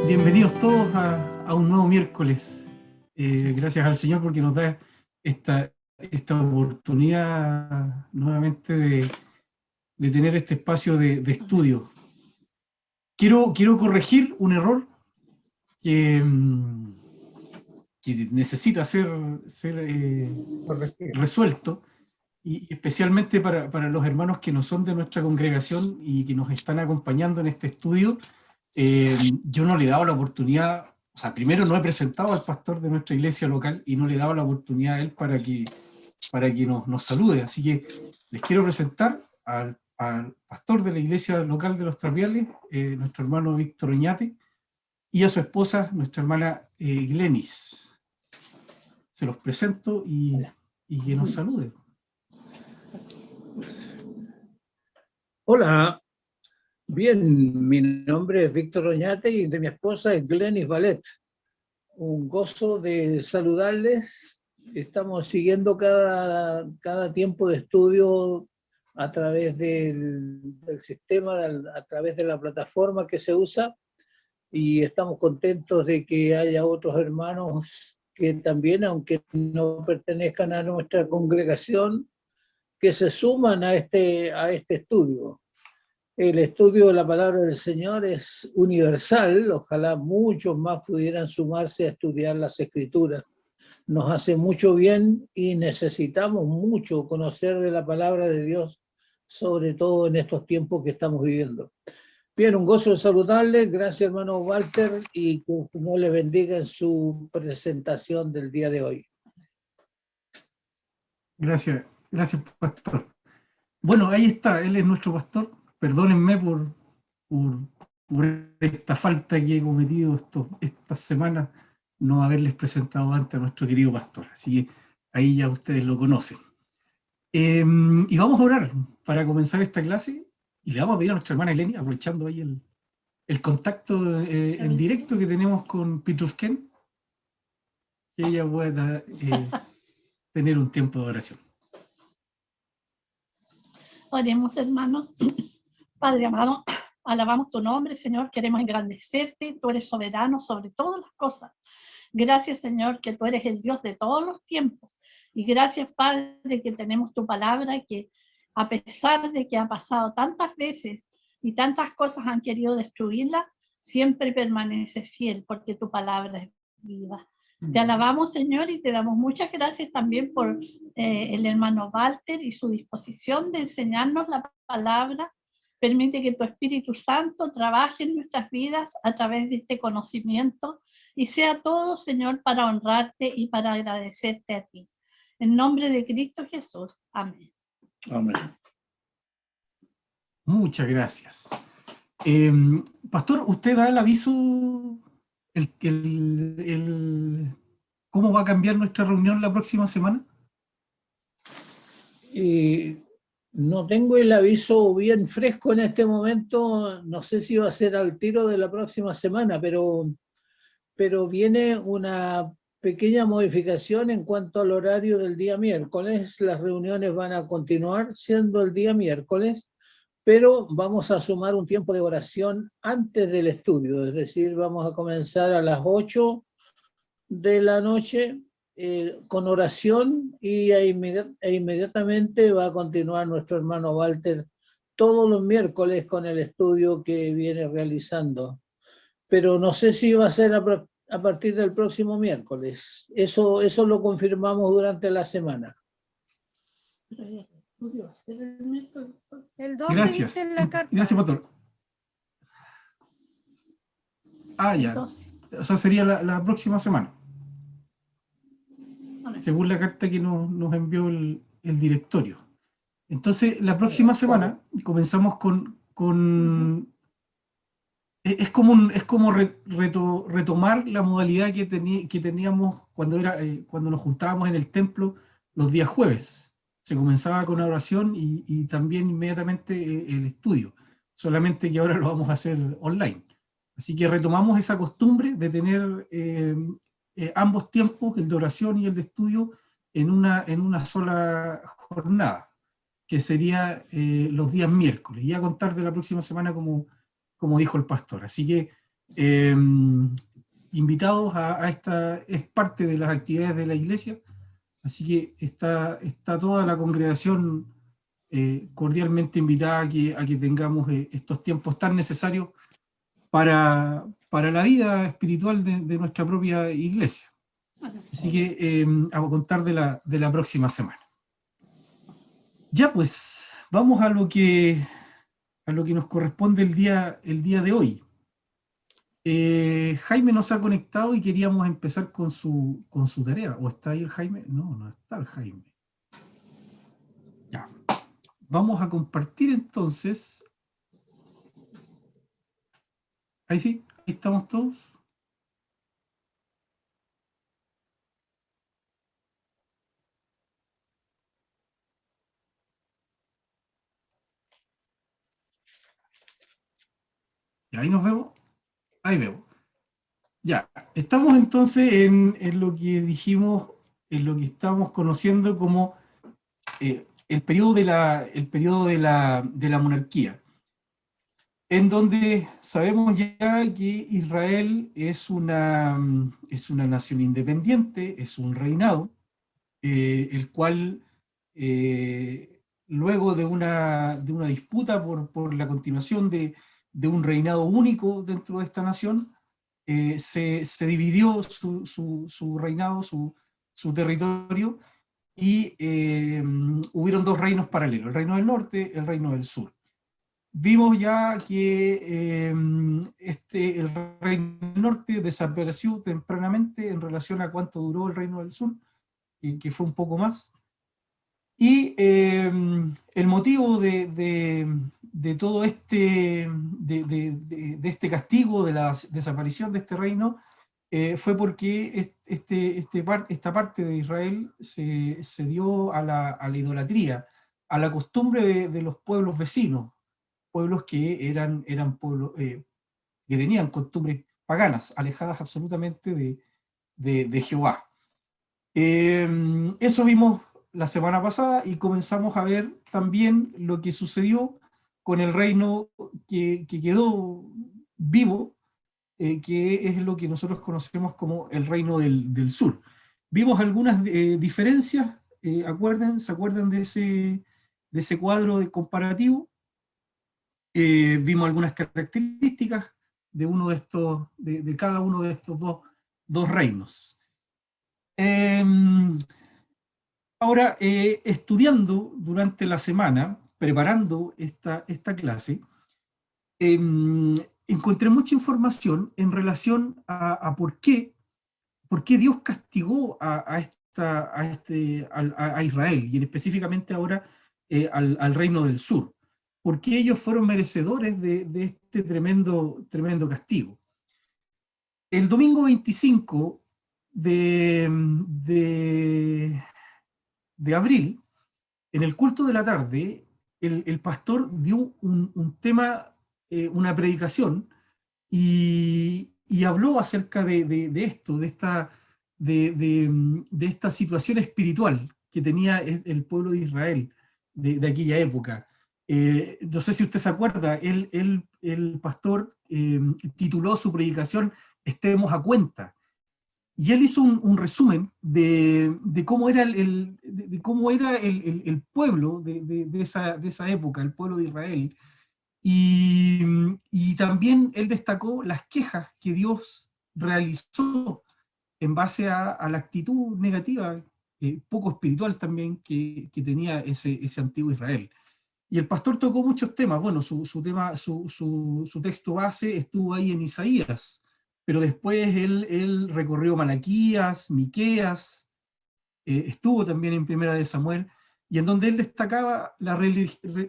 Bienvenidos todos a un nuevo miércoles. Gracias al Señor porque nos da esta oportunidad nuevamente de tener este espacio de estudio. Quiero corregir un error que necesita ser resuelto, y especialmente para los hermanos que no son de nuestra congregación y que nos están acompañando en este estudio. Yo no le he dado la oportunidad, o sea, primero no he presentado al pastor de nuestra iglesia local y no le he dado la oportunidad a él para que nos salude. Así que les quiero presentar al pastor de la iglesia local de Los Trapiales, nuestro hermano Víctor Oñate, y a su esposa, nuestra hermana Glenis. Se los presento y que nos salude. Hola, bien, mi nombre es Víctor Oñate y de mi esposa es Glenis Valet. Un gozo de saludarles. Estamos siguiendo cada tiempo de estudio a través del sistema, a través de la plataforma que se usa, y estamos contentos de que haya otros hermanos que también, aunque no pertenezcan a nuestra congregación, que se suman a este estudio. El estudio de la palabra del Señor es universal, ojalá muchos más pudieran sumarse a estudiar las Escrituras. Nos hace mucho bien y necesitamos mucho conocer de la palabra de Dios, sobre todo en estos tiempos que estamos viviendo. Bien, un gozo de saludarles, gracias hermano Walter, y que el Señor les bendiga en su presentación del día de hoy. Gracias, pastor. Bueno, ahí está, él es nuestro pastor. Perdónenme por esta falta que he cometido estas semanas, no haberles presentado antes a nuestro querido pastor. Así que ahí ya ustedes lo conocen. Y vamos a orar para comenzar esta clase, y le vamos a pedir a nuestra hermana Eleni, aprovechando ahí el contacto en directo que tenemos con Pitrusken, que ella pueda tener un tiempo de oración. Oremos, hermanos. Padre amado, alabamos tu nombre, Señor, queremos engrandecerte, tú eres soberano sobre todas las cosas. Gracias, Señor, que tú eres el Dios de todos los tiempos. Y gracias, Padre, que tenemos tu palabra, que a pesar de que ha pasado tantas veces y tantas cosas han querido destruirla, siempre permanece fiel, porque tu palabra es viva. Te alabamos, Señor, y te damos muchas gracias también por el hermano Walter y su disposición de enseñarnos la palabra. Permite que tu Espíritu Santo trabaje en nuestras vidas a través de este conocimiento y sea todo, Señor, para honrarte y para agradecerte a ti. En nombre de Cristo Jesús. Amén. Amén. Muchas gracias. Pastor, ¿usted da el aviso, cómo va a cambiar nuestra reunión la próxima semana? No tengo el aviso bien fresco en este momento, no sé si va a ser al tiro de la próxima semana, pero viene una pequeña modificación en cuanto al horario del día miércoles. Las reuniones van a continuar siendo el día miércoles, pero vamos a sumar un tiempo de oración antes del estudio, es decir, vamos a comenzar a las 8 de la noche con oración, y inmediatamente va a continuar nuestro hermano Walter todos los miércoles con el estudio que viene realizando. Pero no sé si va a ser a partir del próximo miércoles. Eso lo confirmamos durante la semana. El 12 Gracias. dice en la carta. Gracias, pastor. Ya. O sea, sería la próxima semana, según la carta que nos envió el directorio. Entonces, la próxima semana comenzamos con es como retomar la modalidad que teníamos cuando nos juntábamos en el templo los días jueves. Se comenzaba con oración y también inmediatamente el estudio, solamente que ahora lo vamos a hacer online. Así que retomamos esa costumbre de tener ambos tiempos, el de oración y el de estudio, en una sola jornada, que sería los días miércoles, y a contar de la próxima semana como dijo el pastor. Así que Invitados a esta, es parte de las actividades de la iglesia, así que está toda la congregación cordialmente invitada a que tengamos estos tiempos tan necesarios para la vida espiritual de nuestra propia iglesia. Así que a contar de la próxima semana. Ya pues, vamos a lo que nos corresponde el día de hoy. Jaime nos ha conectado y queríamos empezar con su tarea. ¿O está ahí el Jaime? No, no está el Jaime. Ya. Vamos a compartir entonces. Ahí sí, ahí estamos todos. Y ahí nos vemos. Ahí veo. Ya, estamos entonces en lo que dijimos, en lo que estamos conociendo como el periodo de la monarquía, en donde sabemos ya que Israel es una nación independiente, es un reinado, el cual luego de una disputa por la continuación de un reinado único dentro de esta nación, se dividió su reinado, su territorio, y hubieron dos reinos paralelos, el reino del norte y el reino del sur. Vimos ya que el reino del norte desapareció tempranamente en relación a cuánto duró el reino del sur, que fue un poco más. Y el motivo de todo de este castigo, de la desaparición de este reino, fue porque esta parte de Israel se dio a la idolatría, a la costumbre de los pueblos vecinos, pueblos que eran pueblos que tenían costumbres paganas, alejadas absolutamente de Jehová. Eso vimos la semana pasada y comenzamos a ver también lo que sucedió con el reino que quedó vivo, que es lo que nosotros conocemos como el reino del sur. Vimos algunas diferencias, ¿se acuerdan de ese cuadro de comparativo? Vimos algunas características de uno de estos, de cada uno de estos dos reinos. Ahora, estudiando durante la semana, preparando esta clase, encontré mucha información en relación a por qué Dios castigó a Israel, y específicamente ahora al reino del sur. ¿Por qué ellos fueron merecedores de este tremendo castigo? El domingo 25 de abril, en el culto de la tarde, el pastor dio un tema, una predicación, y habló acerca de esto, de esta situación espiritual que tenía el pueblo de Israel de aquella época. No sé si usted se acuerda, el pastor tituló su predicación "Estemos a cuenta", y él hizo un resumen de cómo era el pueblo de esa época, el pueblo de Israel. Y también él destacó las quejas que Dios realizó en base a la actitud negativa, poco espiritual también, que tenía ese antiguo Israel. Y el pastor tocó muchos temas. Bueno, su texto base estuvo ahí en Isaías, pero después él recorrió Malaquías, Miqueas, estuvo también en Primera de Samuel, y en donde él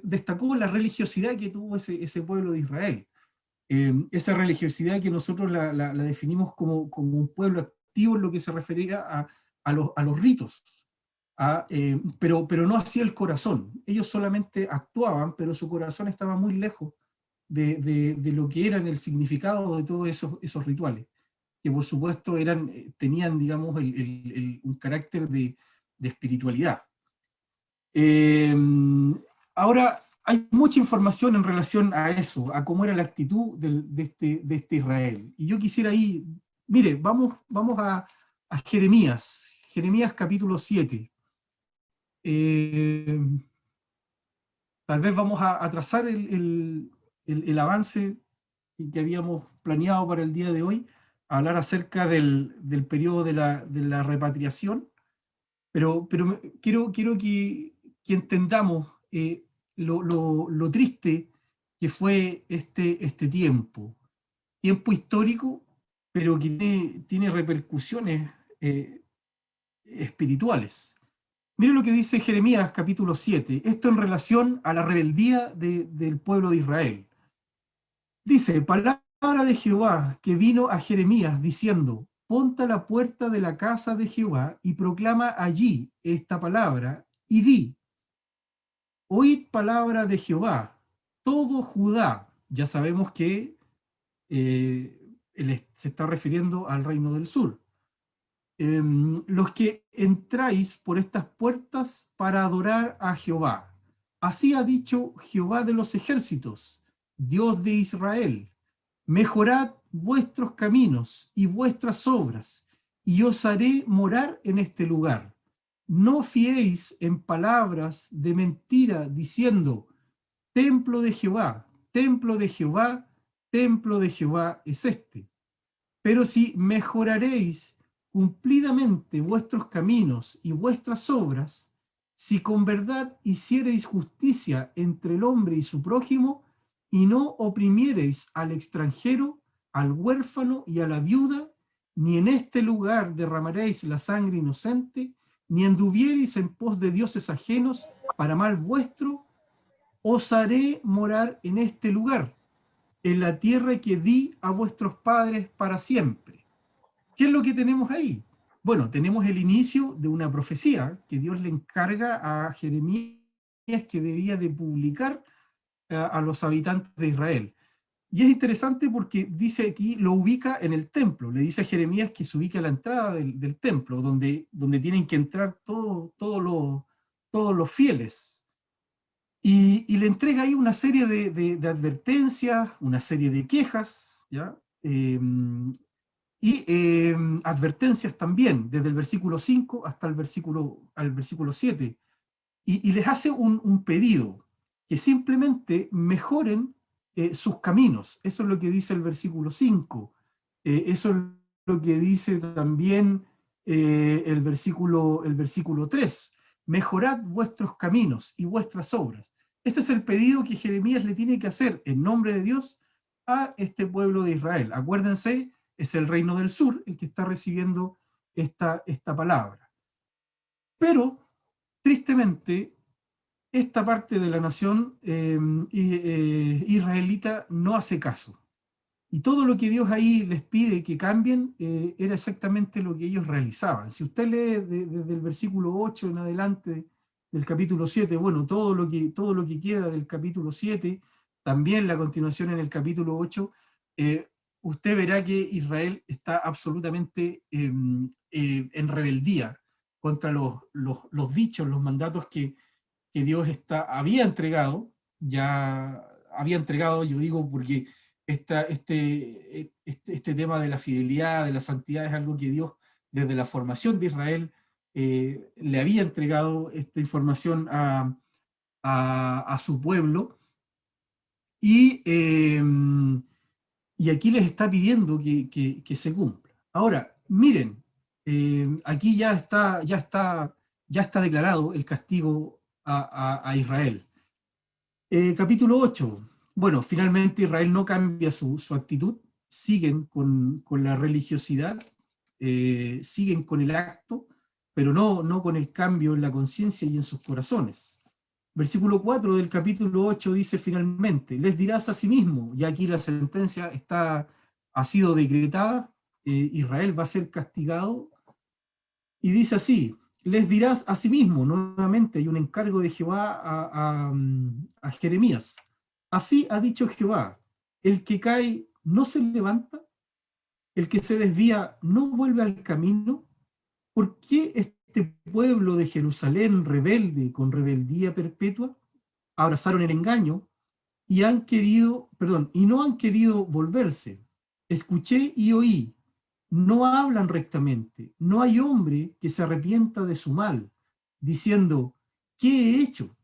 destacó la religiosidad que tuvo ese pueblo de Israel. Esa religiosidad que nosotros la definimos como un pueblo activo en lo que se refería a los ritos, pero no hacia el corazón. Ellos solamente actuaban, pero su corazón estaba muy lejos de lo que era el significado de todos esos rituales, que por supuesto tenían, digamos, un carácter de espiritualidad. Ahora, hay mucha información en relación a eso, a cómo era la actitud de este Israel. Y yo quisiera ahí, mire, vamos a Jeremías, Jeremías capítulo 7. Tal vez vamos a trazar el avance que habíamos planeado para el día de hoy, a hablar acerca del periodo de la repatriación, pero quiero que entendamos lo triste que fue este tiempo histórico, pero que tiene repercusiones espirituales. Mire lo que dice Jeremías capítulo 7, esto en relación a la rebeldía del pueblo de Israel. Dice, palabra de Jehová que vino a Jeremías diciendo, ponte a la puerta de la casa de Jehová y proclama allí esta palabra y di, oíd palabra de Jehová, todo Judá. Ya sabemos que se está refiriendo al reino del sur. Los que entráis por estas puertas para adorar a Jehová. Así ha dicho Jehová de los ejércitos, Dios de Israel. Mejorad vuestros caminos y vuestras obras, y os haré morar en este lugar. No fiéis en palabras de mentira, diciendo, templo de Jehová, templo de Jehová, templo de Jehová es este. Pero si mejoraréis cumplidamente vuestros caminos y vuestras obras, si con verdad hiciereis justicia entre el hombre y su prójimo, y no oprimiereis al extranjero, al huérfano y a la viuda, ni en este lugar derramaréis la sangre inocente, ni anduviereis en pos de dioses ajenos para mal vuestro, os haré morar en este lugar, en la tierra que di a vuestros padres para siempre. ¿Qué es lo que tenemos ahí? Bueno, tenemos el inicio de una profecía que Dios le encarga a Jeremías que debía de publicar a los habitantes de Israel. Y es interesante porque dice aquí, lo ubica en el templo, le dice a Jeremías que se ubica a la entrada del templo, donde tienen que entrar todos los fieles. Y le entrega ahí una serie de advertencias, una serie de quejas, ¿ya? Advertencias también, desde el versículo 5 hasta el versículo 7. Y les hace un pedido, que simplemente mejoren sus caminos. Eso es lo que dice el versículo 5. Eso es lo que dice también el versículo 3. Mejorad vuestros caminos y vuestras obras. Ese es el pedido que Jeremías le tiene que hacer en nombre de Dios a este pueblo de Israel. Acuérdense, es el reino del sur el que está recibiendo esta palabra. Pero, tristemente, esta parte de la nación israelita no hace caso. Y todo lo que Dios ahí les pide que cambien era exactamente lo que ellos realizaban. Si usted lee desde el versículo 8 en adelante del capítulo 7, bueno, todo lo que queda del capítulo 7, también la continuación en el capítulo 8, usted verá que Israel está absolutamente en rebeldía contra los dichos, los mandatos que Dios había entregado, yo digo porque este tema de la fidelidad, de la santidad, es algo que Dios, desde la formación de Israel, le había entregado esta información a su pueblo, y aquí les está pidiendo que se cumpla. Ahora, miren, aquí ya está declarado el castigo a Israel. Capítulo 8. Bueno, finalmente Israel no cambia su actitud, siguen con la religiosidad, siguen con el acto, pero no con el cambio en la conciencia y en sus corazones. Versículo 4 del capítulo 8 dice finalmente, les dirás a sí mismo, ya aquí la sentencia ha sido decretada, Israel va a ser castigado, y dice así, les dirás a sí mismo, nuevamente hay un encargo de Jehová a Jeremías, así ha dicho Jehová, el que cae no se levanta, el que se desvía no vuelve al camino. ¿Por qué este pueblo de Jerusalén rebelde con rebeldía perpetua? abrazaron el engaño y y no han querido volverse. Escuché y oí, no hablan rectamente, no hay hombre que se arrepienta de su mal, diciendo, ¿qué he hecho?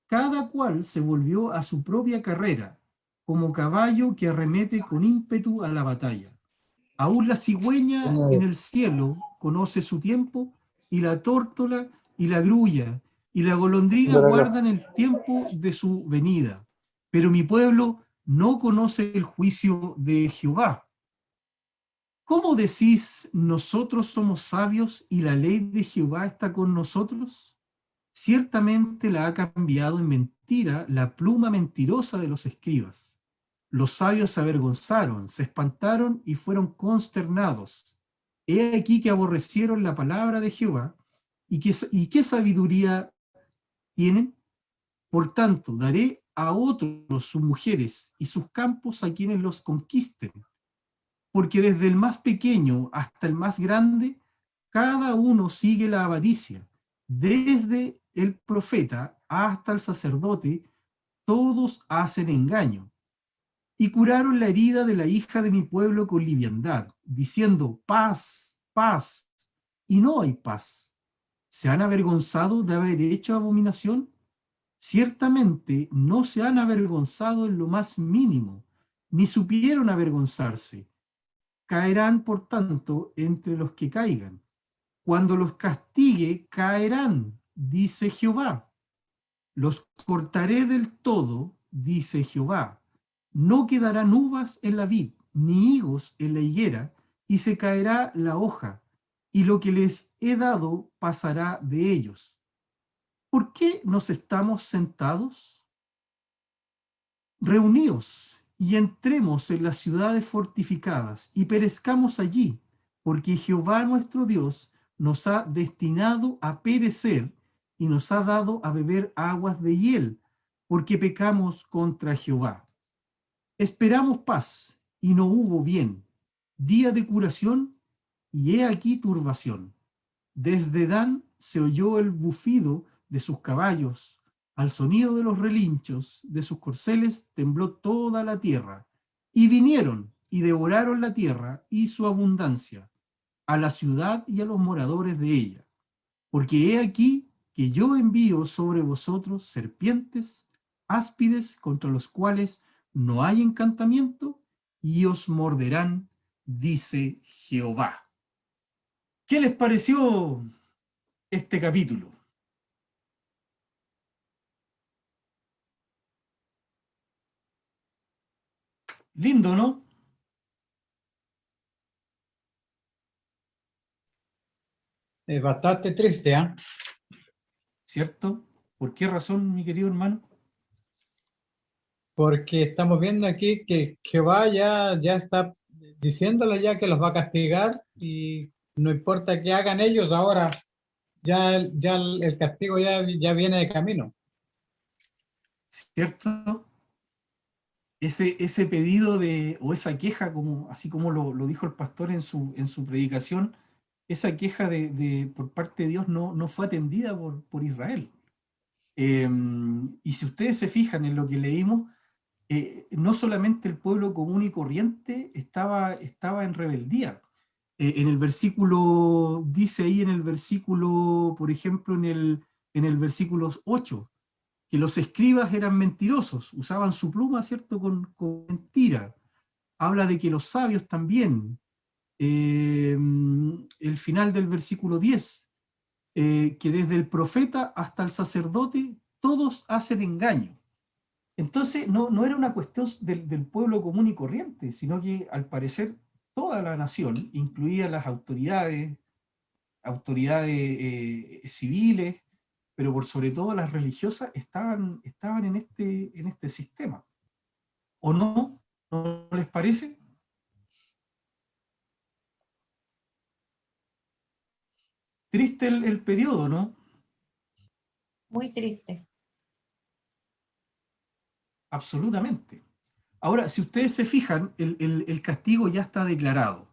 Cada cual se volvió a su propia carrera, como caballo que arremete con ímpetu a la batalla. Aún la cigüeña en el cielo conoce su tiempo, y la tórtola y la grulla y la golondrina guardan el tiempo de su venida. Pero mi pueblo no conoce el juicio de Jehová. ¿Cómo decís, nosotros somos sabios y la ley de Jehová está con nosotros? Ciertamente la ha cambiado en mentira la pluma mentirosa de los escribas. Los sabios se avergonzaron, se espantaron y fueron consternados. He aquí que aborrecieron la palabra de Jehová, y qué sabiduría tienen. Por tanto, daré a otros sus mujeres y sus campos a quienes los conquisten, porque desde el más pequeño hasta el más grande, cada uno sigue la avaricia. Desde el profeta hasta el sacerdote, todos hacen engaño. Y curaron la herida de la hija de mi pueblo con liviandad, diciendo, paz, paz, y no hay paz. ¿Se han avergonzado de haber hecho abominación? Ciertamente no se han avergonzado en lo más mínimo, ni supieron avergonzarse. Caerán, por tanto, entre los que caigan. Cuando los castigue, caerán, dice Jehová. Los cortaré del todo, dice Jehová. No quedarán uvas en la vid, ni higos en la higuera, y se caerá la hoja, y lo que les he dado pasará de ellos. ¿Por qué nos estamos sentados? Reuníos y entremos en las ciudades fortificadas y perezcamos allí, porque Jehová nuestro Dios nos ha destinado a perecer y nos ha dado a beber aguas de hiel, porque pecamos contra Jehová. Esperamos paz y no hubo bien, día de curación y he aquí turbación. Desde Dan se oyó el bufido de sus caballos, al sonido de los relinchos de sus corceles tembló toda la tierra, y vinieron y devoraron la tierra y su abundancia, a la ciudad y a los moradores de ella. Porque he aquí que yo envío sobre vosotros serpientes, áspides contra los cuales no hay encantamiento, y os morderán, dice Jehová. ¿Qué les pareció este capítulo? Lindo, ¿no? Es bastante triste, ¿eh? ¿Cierto? ¿Por qué razón, mi querido hermano? Porque estamos viendo aquí que Jehová ya está diciéndole ya que los va a castigar y no importa qué hagan ellos ahora, ya el castigo ya viene de camino. ¿Cierto? Ese pedido o esa queja, así como lo dijo el pastor en su predicación, esa queja por parte de Dios no fue atendida por Israel. Y si ustedes se fijan en lo que leímos, no solamente el pueblo común y corriente estaba en rebeldía. En el versículo, dice ahí en el versículo, por ejemplo, en el versículo 8, que los escribas eran mentirosos, usaban su pluma, ¿cierto?, con mentira. Habla de que los sabios también. El final del versículo 10, que desde el profeta hasta el sacerdote, todos hacen engaño. Entonces, no era una cuestión del pueblo común y corriente, sino que al parecer toda la nación, incluidas las autoridades civiles, pero por sobre todo las religiosas, estaban en este sistema. ¿O no? ¿No les parece? Triste el periodo, ¿no? Muy triste. Absolutamente. Ahora, si ustedes se fijan, el castigo ya está declarado.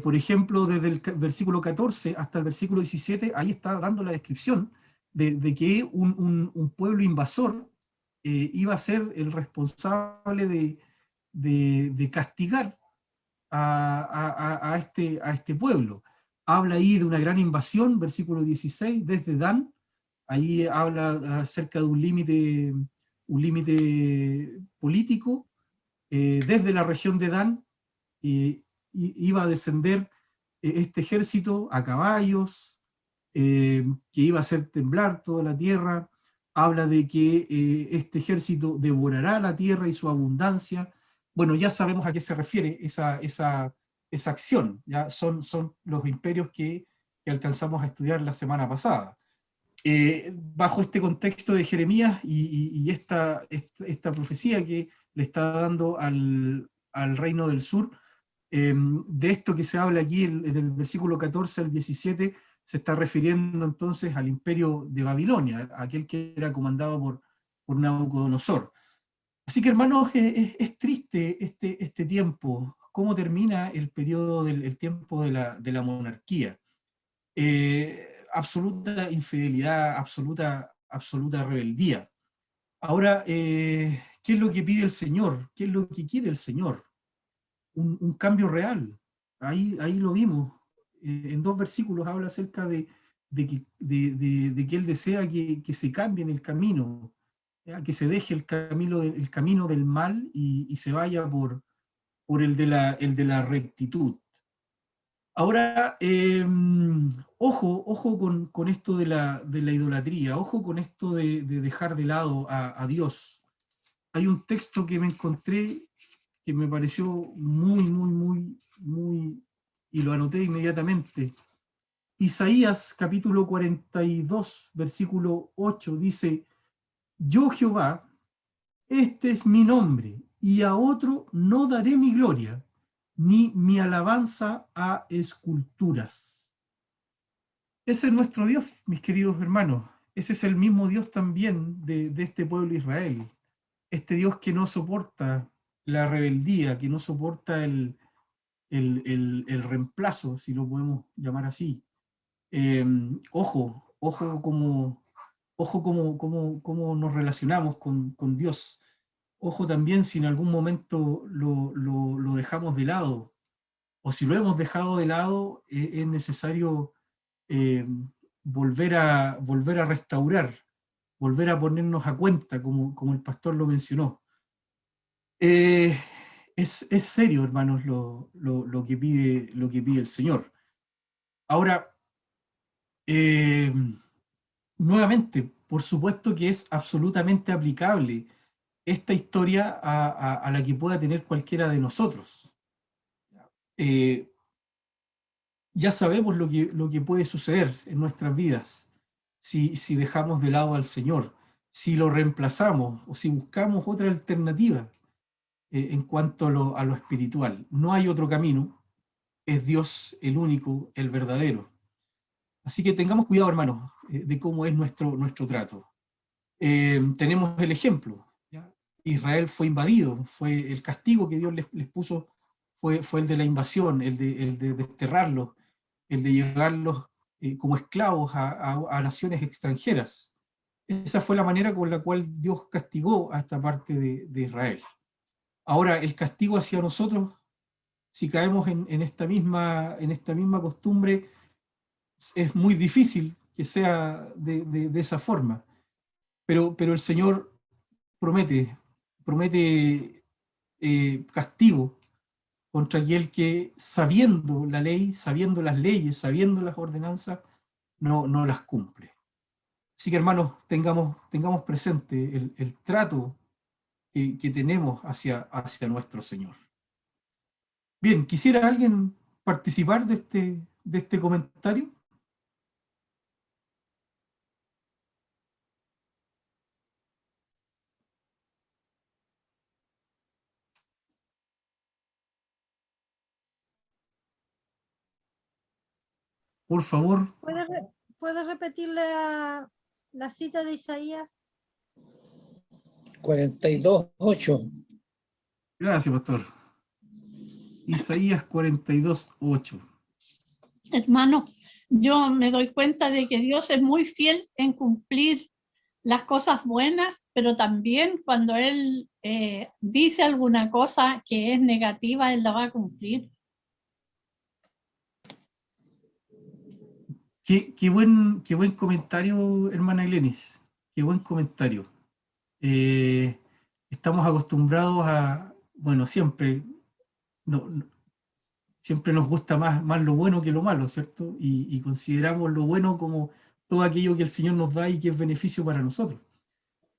Por ejemplo, desde el versículo 14 hasta el versículo 17, ahí está dando la descripción de que un pueblo invasor iba a ser el responsable de castigar a este pueblo. Habla ahí de una gran invasión, versículo 16, desde Dan. Ahí habla acerca de un límite político, desde la región de Dan, iba a descender este ejército a caballos, que iba a hacer temblar toda la tierra. Habla de que este ejército devorará la tierra y su abundancia. Bueno, ya sabemos a qué se refiere esa acción. ¿Ya? Son los imperios que alcanzamos a estudiar la semana pasada. Bajo este contexto de Jeremías y esta profecía que le está dando al reino del sur, de esto que se habla aquí en el versículo 14 al 17, se está refiriendo entonces al imperio de Babilonia, aquel que era comandado por Nabucodonosor. Así que, hermanos, es triste este tiempo, cómo termina el periodo el tiempo de la monarquía. Absoluta infidelidad, absoluta rebeldía. Ahora, ¿qué es lo que pide el Señor? ¿Qué es lo que quiere el Señor? Un cambio real. Ahí lo vimos. En 2 versículos habla acerca de que Él desea que se cambie en el camino, ¿ya? Que se deje el camino del mal y se vaya por el de la rectitud. Ahora, ojo con esto de la idolatría, ojo con esto de dejar de lado a Dios. Hay un texto que me encontré que me pareció muy, y lo anoté inmediatamente. Isaías capítulo 42, versículo 8, dice: yo Jehová, este es mi nombre, y a otro no daré mi gloria, ni mi alabanza a esculturas. Ese es nuestro Dios, mis queridos hermanos. Ese es el mismo Dios también de este pueblo de Israel. Este Dios que no soporta la rebeldía, que no soporta el reemplazo, si lo podemos llamar así. Ojo cómo nos relacionamos con Dios. Ojo también si en algún momento lo dejamos de lado, o si lo hemos dejado de lado, es necesario volver a restaurar, volver a ponernos a cuenta, como el pastor lo mencionó. Es serio, hermanos, lo que pide el Señor. Ahora, nuevamente, por supuesto que es absolutamente aplicable esta historia a la que pueda tener cualquiera de nosotros. Ya sabemos lo que puede suceder en nuestras vidas si dejamos de lado al Señor, si lo reemplazamos o si buscamos otra alternativa en cuanto a lo espiritual. No hay otro camino, es Dios el único, el verdadero. Así que tengamos cuidado, hermanos, de cómo es nuestro trato. Tenemos el ejemplo. ¿Ya? Israel fue invadido, fue el castigo que Dios les puso, fue el de la invasión, el de desterrarlos, el de llevarlos como esclavos a naciones extranjeras. Esa fue la manera con la cual Dios castigó a esta parte de Israel. Ahora, el castigo hacia nosotros, si caemos en esta misma costumbre, es muy difícil que sea de esa forma. Pero el Señor promete castigo contra aquel que, sabiendo la ley, sabiendo las leyes, sabiendo las ordenanzas, no las cumple. Así que, hermanos, tengamos presente el trato que tenemos hacia nuestro Señor. Bien, ¿quisiera alguien participar de este comentario? Por favor. ¿Puedes repetirle la cita de Isaías? 42:8. Gracias, pastor. Isaías 42:8. Hermano, yo me doy cuenta de que Dios es muy fiel en cumplir las cosas buenas, pero también cuando Él dice alguna cosa que es negativa, Él la va a cumplir. Qué buen comentario, hermana Glenis. Qué buen comentario. Estamos acostumbrados a, bueno, siempre, siempre nos gusta más lo bueno que lo malo, ¿cierto? Y consideramos lo bueno como todo aquello que el Señor nos da y que es beneficio para nosotros.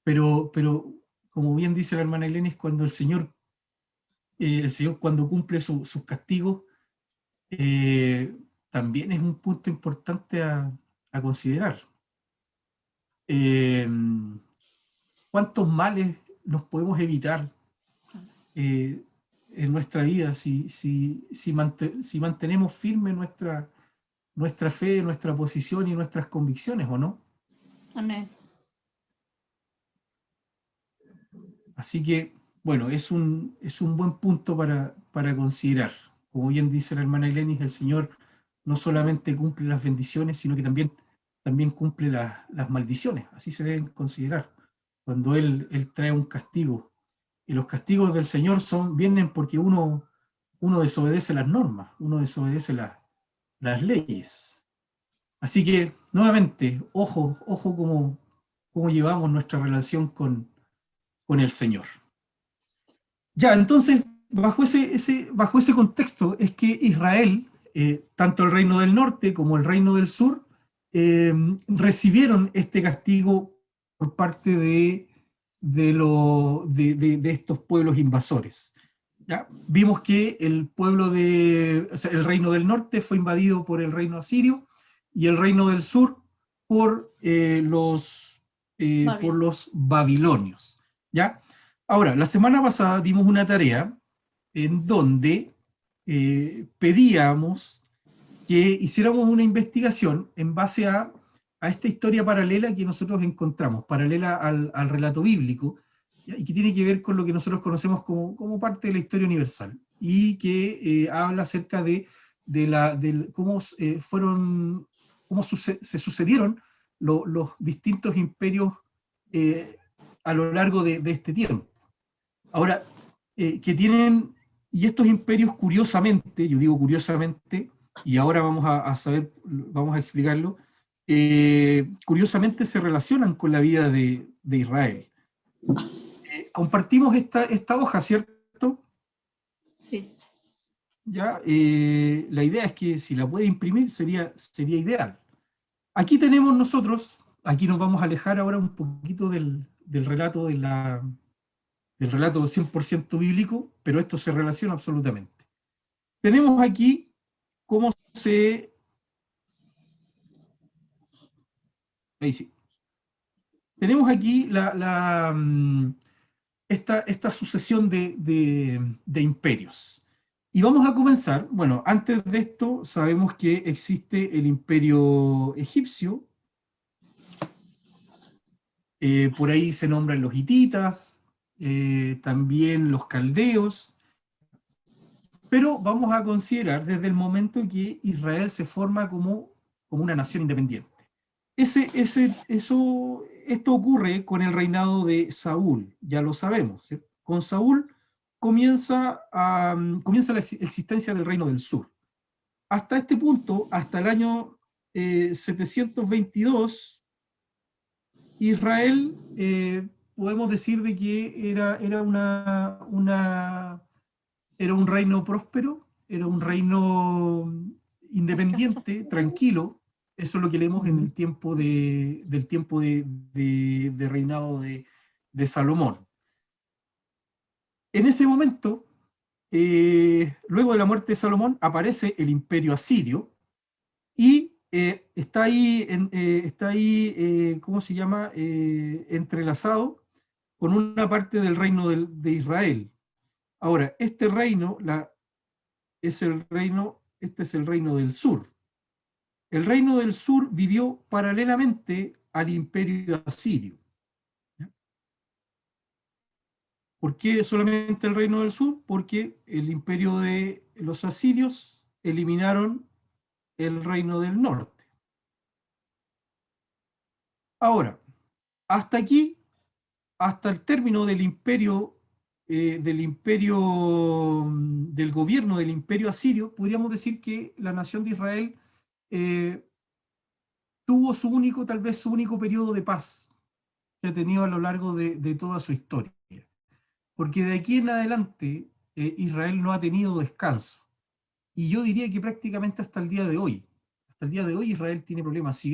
Pero como bien dice la hermana Glenis, cuando el Señor cuando cumple sus castigos, también es un punto importante a considerar. ¿Cuántos males nos podemos evitar en nuestra vida si mantenemos firme nuestra fe, nuestra posición y nuestras convicciones, o no? Amén. Así que, bueno, es un buen punto para considerar. Como bien dice la hermana Glenis, el Señor no solamente cumple las bendiciones, sino que también cumple las maldiciones. Así se deben considerar. Cuando Él trae un castigo. Y los castigos del Señor vienen porque uno desobedece las normas, uno desobedece las leyes. Así que, nuevamente, ojo cómo llevamos nuestra relación con el Señor. Ya, entonces, bajo ese contexto es que Israel, tanto el reino del norte como el reino del sur, recibieron este castigo por parte de estos pueblos invasores. ¿Ya? Vimos que el reino del norte fue invadido por el reino asirio y el reino del sur por los babilonios. ¿Ya? Ahora, la semana pasada dimos una tarea en donde pedíamos que hiciéramos una investigación en base a esta historia paralela que nosotros encontramos, paralela al relato bíblico, ¿ya? Y que tiene que ver con lo que nosotros conocemos como parte de la historia universal, y que habla acerca de cómo se sucedieron los distintos imperios a lo largo de este tiempo. Ahora, y estos imperios curiosamente, yo digo curiosamente, y ahora vamos a explicarlo, curiosamente se relacionan con la vida de Israel. Compartimos esta hoja, ¿cierto? Sí. ¿Ya? La idea es que si la puede imprimir sería ideal. Aquí tenemos nosotros, aquí nos vamos a alejar ahora un poquito del relato del relato 100% bíblico, pero esto se relaciona absolutamente. Tenemos aquí cómo ahí sí. Tenemos aquí esta sucesión de imperios. Y vamos a comenzar, bueno, antes de esto sabemos que existe el imperio egipcio, por ahí se nombran los hititas, también los caldeos, pero vamos a considerar desde el momento que Israel se forma como una nación independiente. Esto ocurre con el reinado de Saúl, ya lo sabemos, ¿sí? Con Saúl comienza la existencia del reino del sur. Hasta este punto, hasta el año 722, Israel, podemos decir de que era un reino próspero, era un reino independiente, tranquilo. Eso es lo que leemos en el tiempo del tiempo de reinado de Salomón. En ese momento, luego de la muerte de Salomón, aparece el imperio asirio y está ahí, ¿cómo se llama? Entrelazado con una parte del reino de Israel. Ahora, este reino este es el reino del sur. El reino del sur vivió paralelamente al imperio asirio. ¿Por qué solamente el reino del sur? Porque el imperio de los asirios eliminaron el reino del norte. Ahora, hasta aquí, hasta el término del imperio, del gobierno del imperio asirio, podríamos decir que la nación de Israel tuvo tal vez su único periodo de paz que ha tenido a lo largo de toda su historia. Porque de aquí en adelante Israel no ha tenido descanso. Y yo diría que prácticamente hasta el día de hoy. Hasta el día de hoy Israel tiene problemas. Si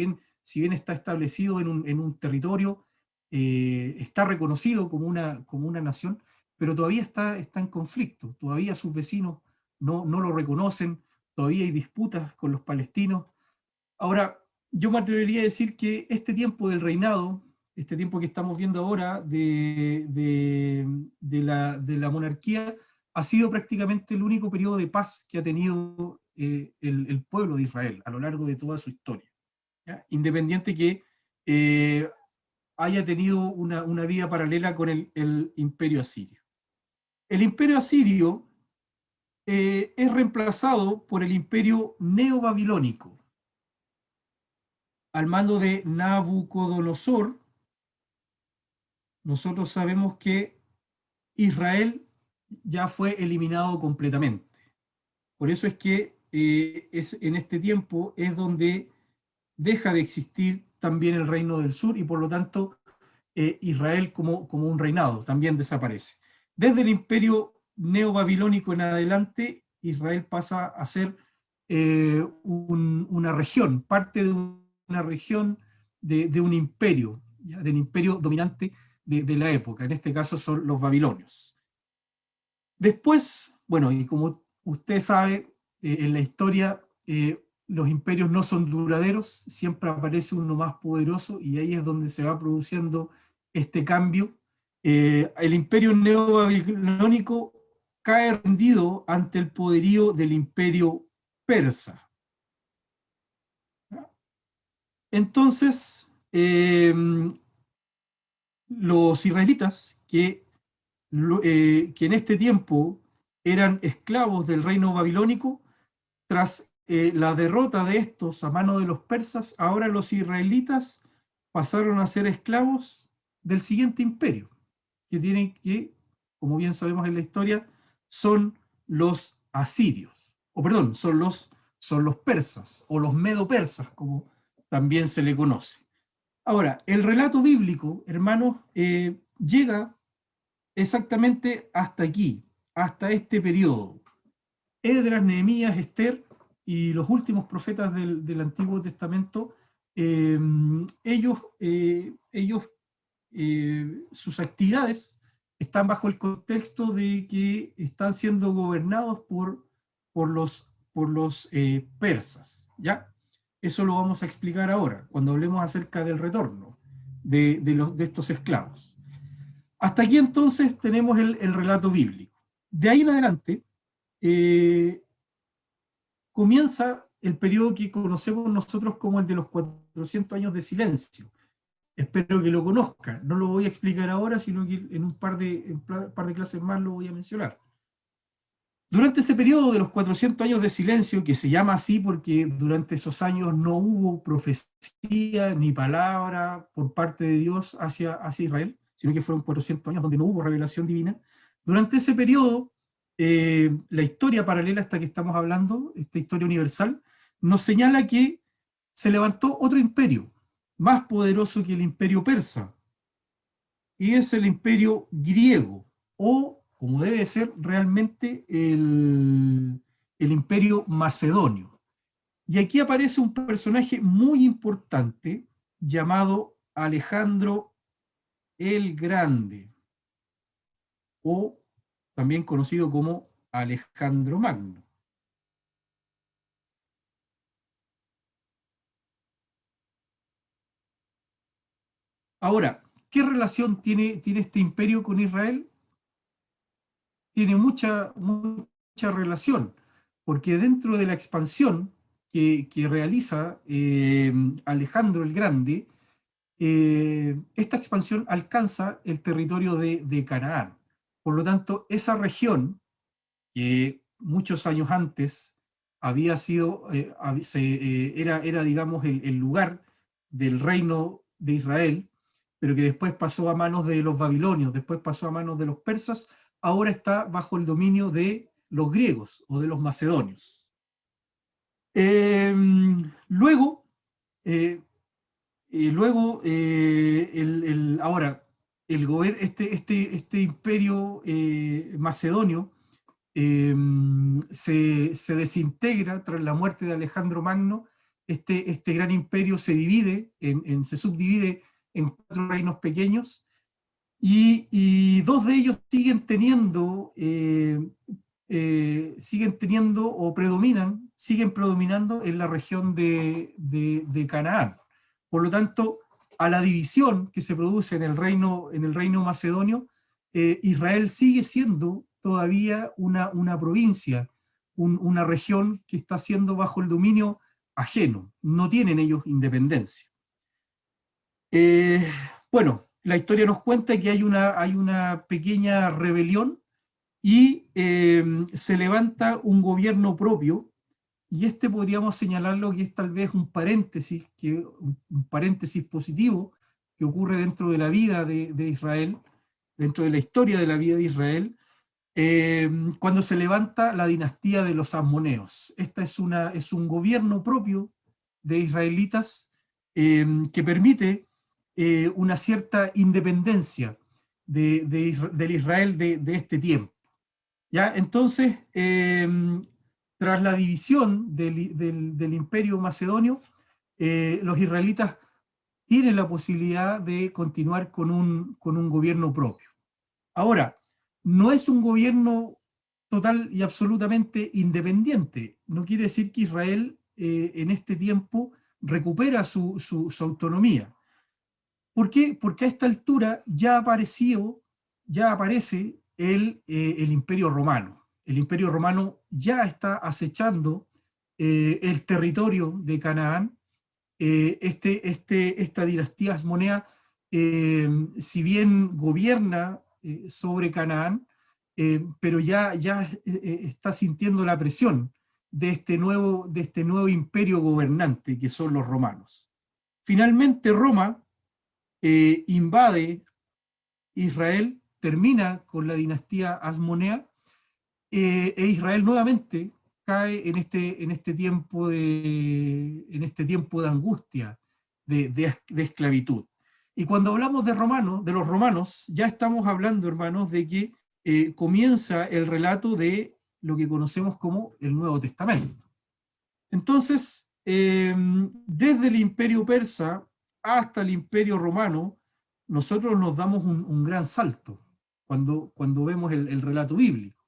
bien está establecido en un territorio, está reconocido como una nación, pero todavía está en conflicto. Todavía sus vecinos no lo reconocen, todavía hay disputas con los palestinos. Ahora, yo me atrevería a decir que este tiempo del reinado, este tiempo que estamos viendo ahora de la monarquía, ha sido prácticamente el único periodo de paz que ha tenido el pueblo de Israel a lo largo de toda su historia, ¿ya? Independiente que haya tenido una vida paralela con el imperio asirio. El imperio asirio es reemplazado por el imperio neobabilónico, al mando de Nabucodonosor. Nosotros sabemos que Israel ya fue eliminado completamente. Por eso es que en este tiempo es donde deja de existir también el reino del sur y por lo tanto Israel como un reinado también desaparece. Desde el imperio neobabilónico en adelante, Israel pasa a ser una región, parte de una región de un imperio, ¿ya? Del imperio dominante de la época, en este caso son los babilonios. Después, bueno, y como usted sabe, en la historia los imperios no son duraderos, siempre aparece uno más poderoso y ahí es donde se va produciendo este cambio. El imperio neobabilónico cae rendido ante el poderío del imperio persa. Entonces, los israelitas que en este tiempo eran esclavos del reino babilónico, tras la derrota de estos a mano de los persas, ahora los israelitas pasaron a ser esclavos del siguiente imperio, que, como bien sabemos en la historia, son los asirios, o perdón, son los persas, o los medo-persas, como también se le conoce. Ahora, el relato bíblico, hermanos, llega exactamente hasta aquí, hasta este periodo. Esdras, Nehemías, Esther y los últimos profetas del Antiguo Testamento, sus actividades están bajo el contexto de que están siendo gobernados por los persas, ¿ya? Eso lo vamos a explicar ahora, cuando hablemos acerca del retorno de estos esclavos. Hasta aquí entonces tenemos el relato bíblico. De ahí en adelante comienza el periodo que conocemos nosotros como el de los 400 años de silencio. Espero que lo conozcan. No lo voy a explicar ahora, sino que en un par de clases más lo voy a mencionar. Durante ese periodo de los 400 años de silencio, que se llama así porque durante esos años no hubo profecía ni palabra por parte de Dios hacia Israel, sino que fueron 400 años donde no hubo revelación divina. Durante ese periodo, la historia paralela a esta que estamos hablando, esta historia universal, nos señala que se levantó otro imperio, más poderoso que el imperio persa, y es el imperio griego, o como debe ser realmente el imperio macedonio. Y aquí aparece un personaje muy importante llamado Alejandro el Grande, o también conocido como Alejandro Magno. Ahora, ¿qué relación tiene este imperio con Israel? Tiene mucha relación, porque dentro de la expansión que realiza Alejandro el Grande, esta expansión alcanza el territorio de Canaán. Por lo tanto, esa región, que muchos años antes había sido, era digamos, el lugar del reino de Israel, pero que después pasó a manos de los babilonios, después pasó a manos de los persas, ahora está bajo el dominio de los griegos o de los macedonios. Luego, ahora, este imperio macedonio se desintegra tras la muerte de Alejandro Magno. Este gran imperio se divide, se subdivide en 4 reinos pequeños, y 2 de ellos siguen teniendo o siguen predominando en la región de Canaán. Por lo tanto, a la división que se produce en el reino macedonio, Israel sigue siendo todavía una provincia, una región que está siendo bajo el dominio ajeno. No tienen ellos independencia. Bueno, la historia nos cuenta que hay una pequeña rebelión y se levanta un gobierno propio, y podríamos señalarlo que es tal vez un paréntesis positivo que ocurre dentro de la vida de Israel, dentro de la historia de la vida de Israel, cuando se levanta la dinastía de los Asmoneos. Es un gobierno propio de israelitas que permite una cierta independencia del Israel de este tiempo. ¿Ya? Entonces, tras la división del imperio macedonio, los israelitas tienen la posibilidad de continuar con un gobierno propio. Ahora, no es un gobierno total y absolutamente independiente. No quiere decir que Israel en este tiempo recupera su autonomía. ¿Por qué? Porque a esta altura ya aparece el Imperio Romano. El Imperio Romano ya está acechando el territorio de Canaán. Esta dinastía asmonea, si bien gobierna sobre Canaán, pero ya está sintiendo la presión de este nuevo imperio gobernante que son los romanos. Finalmente Roma invade Israel, termina con la dinastía asmonea, e Israel nuevamente cae en este tiempo de angustia, de esclavitud. Y cuando hablamos de los romanos, ya estamos hablando, hermanos, de que comienza el relato de lo que conocemos como el Nuevo Testamento. Entonces, desde el imperio persa hasta el imperio romano, nosotros nos damos un gran salto cuando vemos el relato bíblico.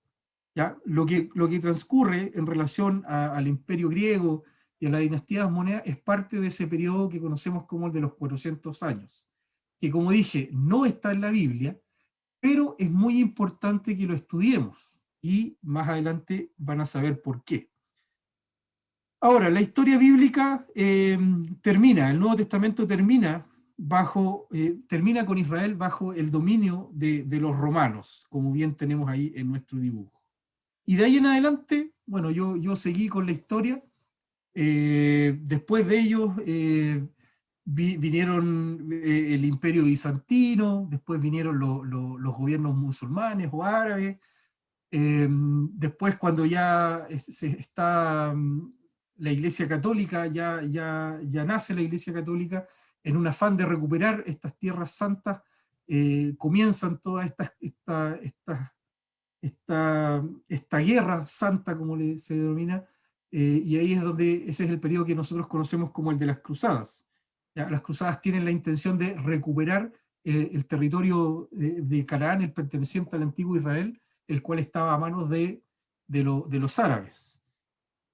¿Ya? Lo que transcurre en relación al imperio griego y a la dinastía asmonea es parte de ese periodo que conocemos como el de los 400 años, que, como dije, no está en la Biblia, pero es muy importante que lo estudiemos, y más adelante van a saber por qué. Ahora, la historia bíblica termina, el Nuevo Testamento termina con Israel bajo el dominio de los romanos, como bien tenemos ahí en nuestro dibujo. Y de ahí en adelante, bueno, yo seguí con la historia. Después de ellos vinieron el Imperio Bizantino, después vinieron los gobiernos musulmanes o árabes. Después, cuando ya está la Iglesia Católica, ya nace la Iglesia Católica, en un afán de recuperar estas tierras santas, comienzan todas esta guerra santa, como se denomina, y ahí es ese es el periodo que nosotros conocemos como el de las cruzadas. ¿Ya? Las cruzadas tienen la intención de recuperar el territorio de Canaán, el perteneciente al antiguo Israel, el cual estaba a manos de los árabes.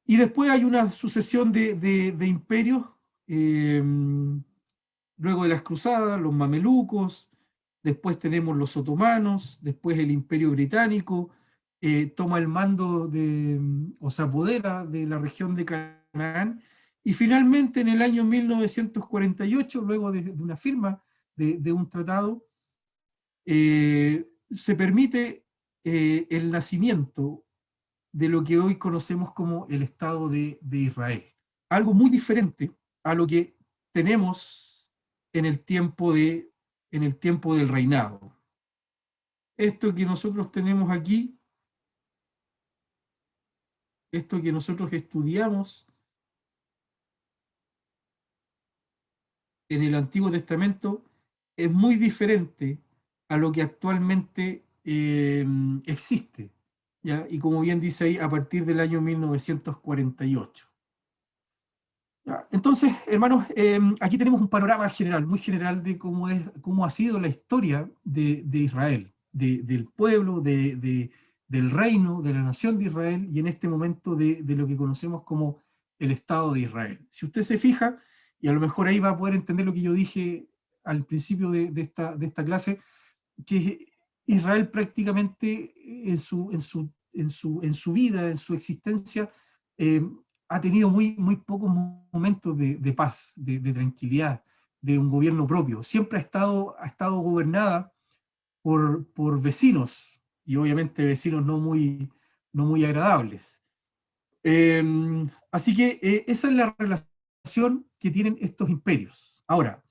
Y después hay una sucesión de imperios, luego de las cruzadas, los mamelucos, después tenemos los otomanos, después el Imperio Británico toma el mando o se apodera de la región de Canaán, y finalmente en el año 1948, luego de una firma de un tratado, se permite el nacimiento de lo que hoy conocemos como el Estado de Israel. Algo muy diferente a lo que tenemos en el tiempo del reinado. Esto que nosotros tenemos aquí, esto que nosotros estudiamos en el Antiguo Testamento, es muy diferente a lo que actualmente existe, ¿ya? Y como bien dice ahí, a partir del año 1948. ¿Ya? Entonces, hermanos, aquí tenemos un panorama general, muy general, de cómo ha sido la historia de Israel, del pueblo, del reino, de la nación de Israel, y en este momento de lo que conocemos como el Estado de Israel. Si usted se fija, y a lo mejor ahí va a poder entender lo que yo dije al principio de esta clase, que Israel prácticamente en su vida, en su existencia, eh, ha tenido muy pocos momentos de paz, de tranquilidad, de un gobierno propio. Siempre ha estado gobernada por vecinos, y obviamente vecinos no muy agradables. Así que esa es la relación que tienen estos imperios. Ahora,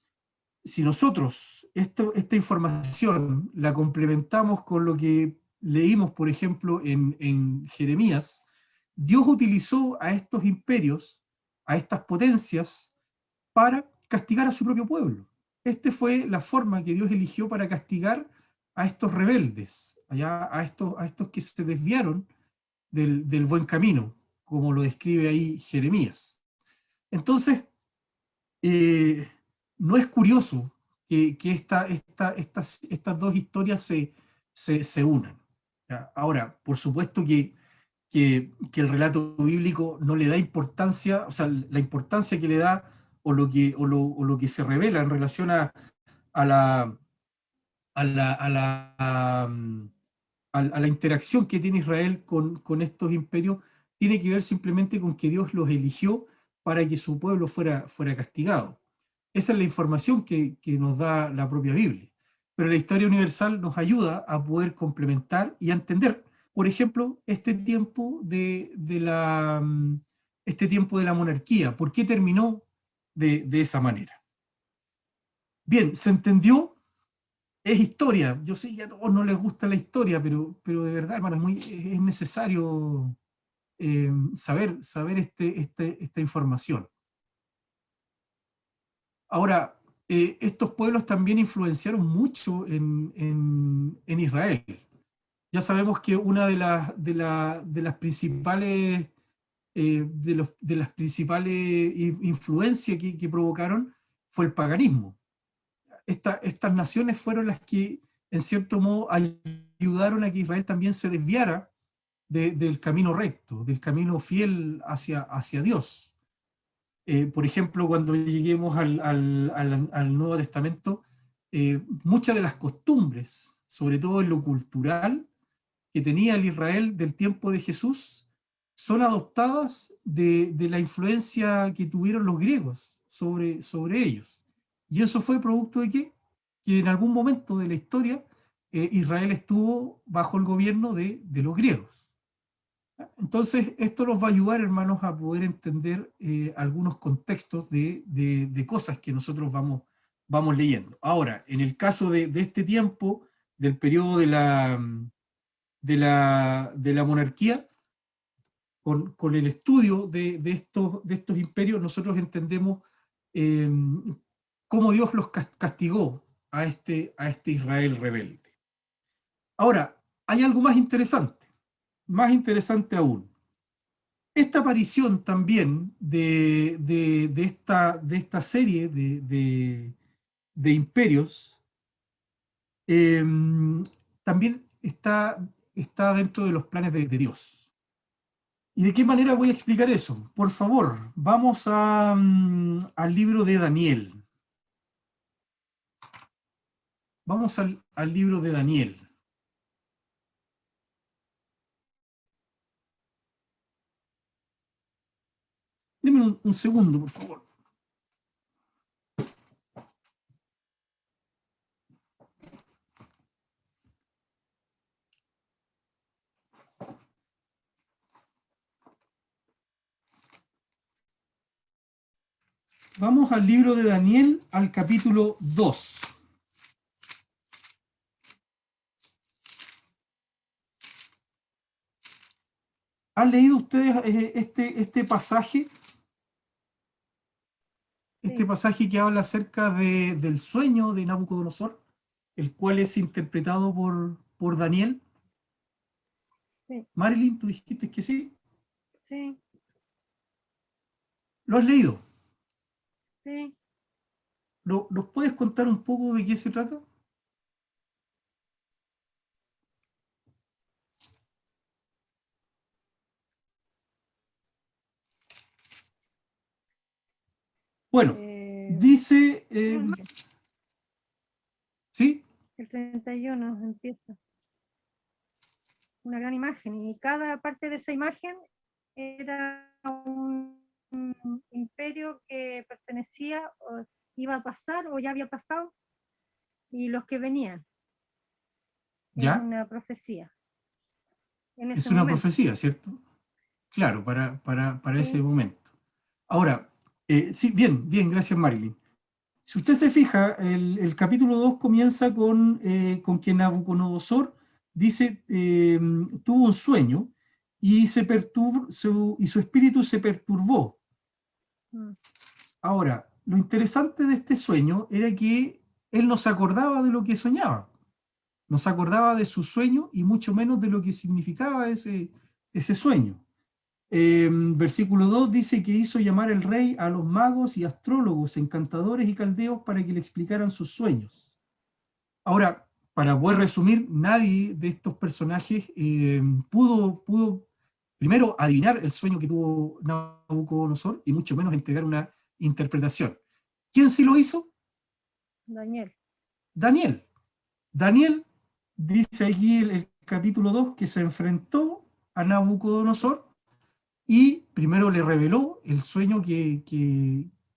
si nosotros esta información la complementamos con lo que leímos, por ejemplo, en Jeremías, Dios utilizó a estos imperios, a estas potencias, para castigar a su propio pueblo. Esta fue la forma que Dios eligió para castigar a estos rebeldes, a estos que se desviaron del buen camino, como lo describe ahí Jeremías. Entonces, no es curioso que estas dos historias se unan. ¿Ya? Ahora, por supuesto que el relato bíblico no le da importancia, o sea, la importancia que le da o lo que se revela en relación a la, a la, a la, a la interacción que tiene Israel con estos imperios, tiene que ver simplemente con que Dios los eligió para que su pueblo fuera castigado. Esa es la información que nos da la propia Biblia. Pero la historia universal nos ayuda a poder complementar y a entender, por ejemplo, este tiempo de la monarquía. ¿Por qué terminó de esa manera? Bien, se entendió, es historia. Yo sé que a todos no les gusta la historia, pero de verdad, hermano, es necesario saber esta información. Ahora, estos pueblos también influenciaron mucho en Israel. Ya sabemos que una de las principales, de las principales influencias que provocaron fue el paganismo. Estas naciones fueron las que, en cierto modo, ayudaron a que Israel también se desviara del camino recto, del camino fiel hacia Dios. Por ejemplo, cuando lleguemos al Nuevo Testamento, muchas de las costumbres, sobre todo en lo cultural, que tenía el Israel del tiempo de Jesús, son adoptadas de la influencia que tuvieron los griegos sobre ellos. ¿Y eso fue producto de qué? Que en algún momento de la historia Israel estuvo bajo el gobierno de los griegos. Entonces, esto nos va a ayudar, hermanos, a poder entender algunos contextos de cosas que nosotros vamos leyendo. Ahora, en el caso de este tiempo, del periodo de la monarquía, con el estudio de estos imperios, nosotros entendemos eh, cómo Dios los castigó a este Israel rebelde. Ahora, hay algo más interesante aún. Esta aparición también de esta serie de imperios también está dentro de los planes de Dios. ¿Y de qué manera voy a explicar eso? Por favor, vamos al libro de Daniel. Vamos al libro de Daniel. Deme un segundo, por favor. Vamos al libro de Daniel, al capítulo 2. ¿Han leído ustedes este pasaje? Este Sí. pasaje que habla acerca del sueño de Nabucodonosor, el cual es interpretado por Daniel. Sí, Marilyn, tú dijiste que sí. sí, ¿Lo has leído? sí. ¿Nos puedes contar un poco de qué se trata? Bueno, dice, ¿sí? El 31 empieza. Una gran imagen, y cada parte de esa imagen era un imperio que pertenecía, o iba a pasar, o ya había pasado, y los que venían. Es ¿Ya? una profecía. En Es ese una momento. profecía, ¿cierto? Claro, para ese Sí. momento. Ahora, sí, bien, gracias Marilyn. Si usted se fija, el capítulo 2 comienza con que Nabucodonosor dice, tuvo un sueño y, y su espíritu se perturbó. Mm. Ahora, lo interesante de este sueño era que él no se acordaba de lo que soñaba, no se acordaba de su sueño y mucho menos de lo que significaba ese sueño. Versículo 2 dice que hizo llamar el rey a los magos y astrólogos, encantadores y caldeos para que le explicaran sus sueños. Ahora, para poder resumir, nadie de estos personajes pudo primero adivinar el sueño que tuvo Nabucodonosor y mucho menos entregar una interpretación. ¿Quién sí lo hizo? Daniel. Daniel. Daniel dice aquí el capítulo 2 que se enfrentó a Nabucodonosor y primero le reveló el sueño que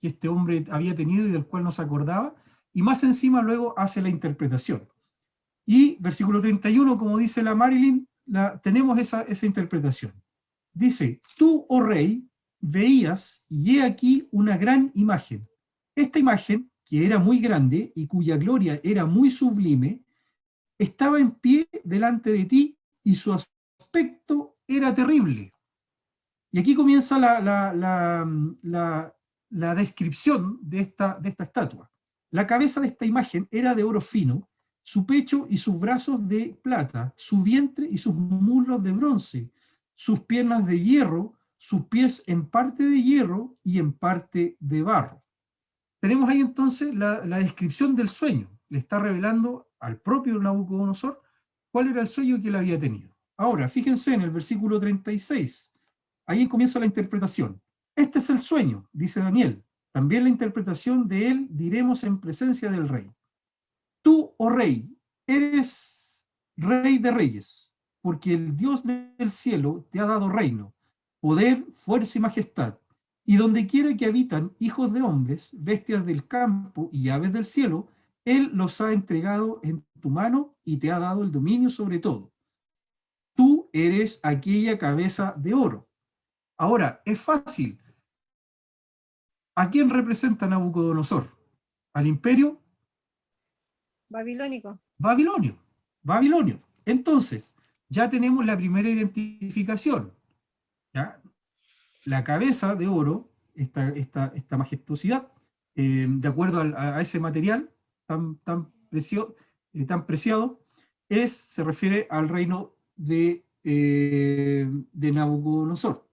este hombre había tenido y del cual no se acordaba, y más encima luego hace la interpretación. Y versículo 31, como dice la Marilyn, tenemos esa interpretación. Dice, tú, oh rey, veías, y he aquí una gran imagen. Esta imagen, que era muy grande y cuya gloria era muy sublime, estaba en pie delante de ti y su aspecto era terrible. Y aquí comienza la descripción de esta estatua. La cabeza de esta imagen era de oro fino, su pecho y sus brazos de plata, su vientre y sus muslos de bronce, sus piernas de hierro, sus pies en parte de hierro y en parte de barro. Tenemos ahí entonces la descripción del sueño. Le está revelando al propio Nabucodonosor cuál era el sueño que él había tenido. Ahora, fíjense en el versículo 36. Ahí comienza la interpretación. Este es el sueño, dice Daniel. También la interpretación de él diremos en presencia del rey. Tú, oh rey, eres rey de reyes, porque el Dios del cielo te ha dado reino, poder, fuerza y majestad. Y donde quiera que habitan hijos de hombres, bestias del campo y aves del cielo, él los ha entregado en tu mano y te ha dado el dominio sobre todo. Tú eres aquella cabeza de oro. Ahora, es fácil. ¿A quién representa Nabucodonosor? ¿Al imperio? Babilónico. Babilonio. Babilonio. Entonces, ya tenemos la primera identificación. ¿Ya? La cabeza de oro, esta majestuosidad, de acuerdo a ese material tan preciado, se refiere al reino de Nabucodonosor.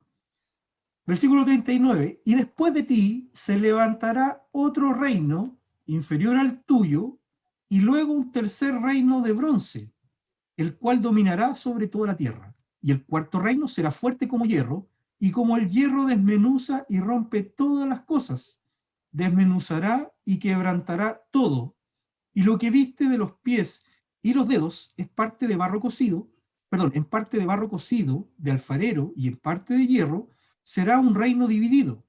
Versículo 39, y después de ti se levantará otro reino inferior al tuyo, y luego un tercer reino de bronce, el cual dominará sobre toda la tierra. Y el cuarto reino será fuerte como hierro, y como el hierro desmenuza y rompe todas las cosas, desmenuzará y quebrantará todo. Y lo que viste de los pies y los dedos es parte de barro cocido, en parte de barro cocido, de alfarero, y en parte de hierro, será un reino dividido,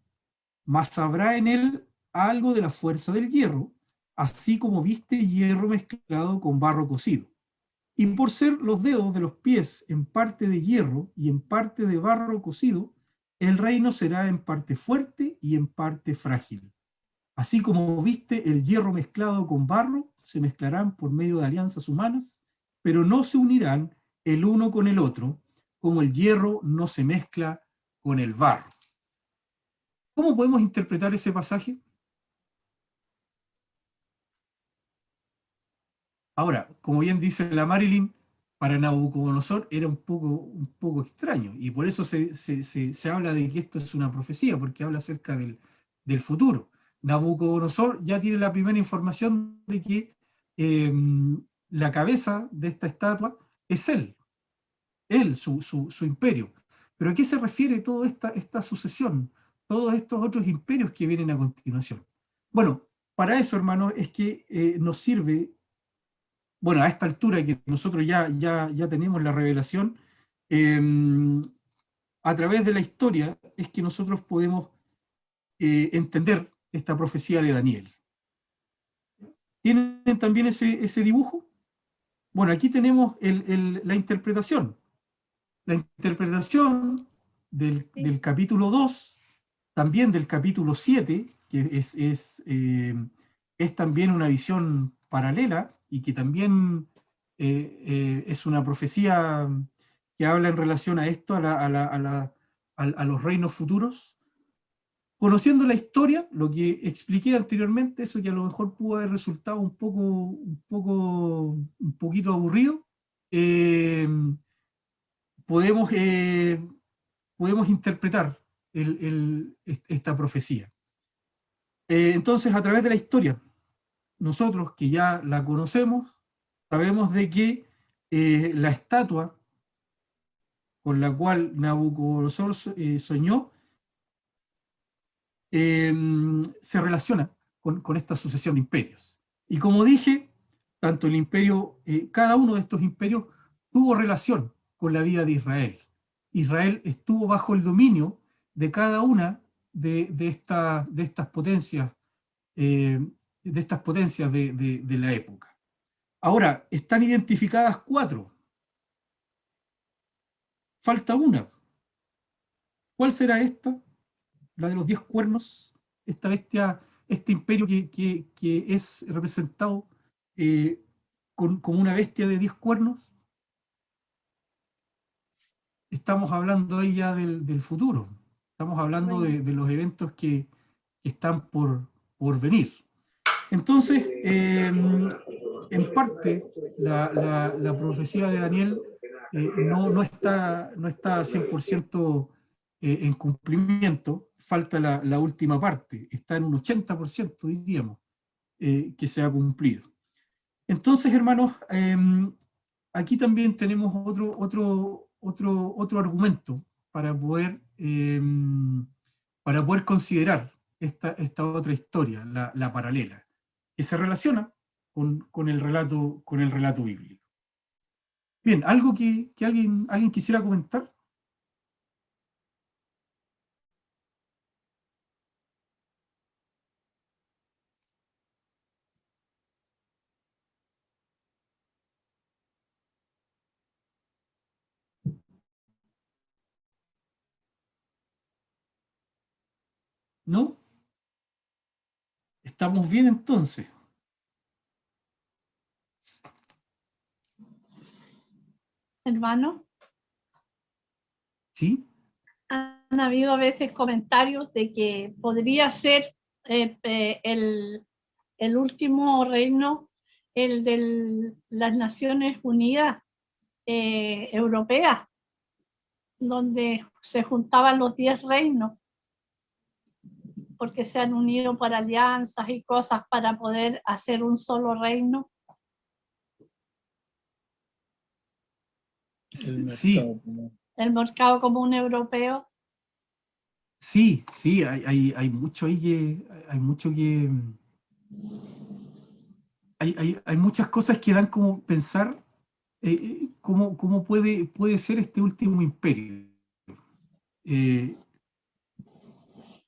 mas habrá en él algo de la fuerza del hierro, así como viste hierro mezclado con barro cocido. Y por ser los dedos de los pies en parte de hierro y en parte de barro cocido, el reino será en parte fuerte y en parte frágil. Así como viste el hierro mezclado con barro, se mezclarán por medio de alianzas humanas, pero no se unirán el uno con el otro, como el hierro no se mezcla con el barro. ¿Cómo podemos interpretar ese pasaje? Ahora, como bien dice la Marilyn, para Nabucodonosor era un poco extraño, y por eso se habla de que esto es una profecía, porque habla acerca del futuro. Nabucodonosor ya tiene la primera información de que la cabeza de esta estatua es él, su imperio. ¿Pero a qué se refiere toda esta sucesión? Todos estos otros imperios que vienen a continuación. Bueno, para eso, hermanos, es que nos sirve, bueno, a esta altura que nosotros ya tenemos la revelación, a través de la historia es que nosotros podemos entender esta profecía de Daniel. ¿Tienen también ese dibujo? Bueno, aquí tenemos la interpretación. La interpretación del capítulo 2, también del capítulo 7, que es también una visión paralela y que también es una profecía que habla en relación a esto, a los reinos futuros. Conociendo la historia, lo que expliqué anteriormente, eso que a lo mejor pudo haber resultado un poquito aburrido, podemos interpretar esta profecía. Entonces, a través de la historia, nosotros que ya la conocemos, sabemos de que la estatua con la cual Nabucodonosor soñó se relaciona con esta sucesión de imperios. Y como dije, tanto el imperio, cada uno de estos imperios tuvo relación con la vida de Israel. Israel estuvo bajo el dominio de cada una de estas potencias, de la época. Ahora, están identificadas 4. Falta una. ¿Cuál será esta? La de los 10 cuernos, esta bestia, este imperio que es representado como una bestia de 10 cuernos. Estamos hablando ahí ya del futuro. Estamos hablando de los eventos que están por venir. Entonces, en parte, la profecía de Daniel no está 100% en cumplimiento, falta la última parte, está en un 80%, diríamos, que se ha cumplido. Entonces, hermanos, aquí también tenemos otro argumento para poder considerar esta otra historia, la paralela, que se relaciona con el relato bíblico. Bien, ¿algo que alguien quisiera comentar? ¿No? ¿Estamos bien entonces? Hermano, ¿Sí? han habido a veces comentarios de que podría ser el último reino, el de las Naciones Unidas Europeas, donde se juntaban los 10 reinos, porque se han unido por alianzas y cosas para poder hacer un solo reino. Sí. El mercado común europeo. Sí, hay mucho ahí hay muchas cosas que dan como pensar cómo puede ser este último imperio.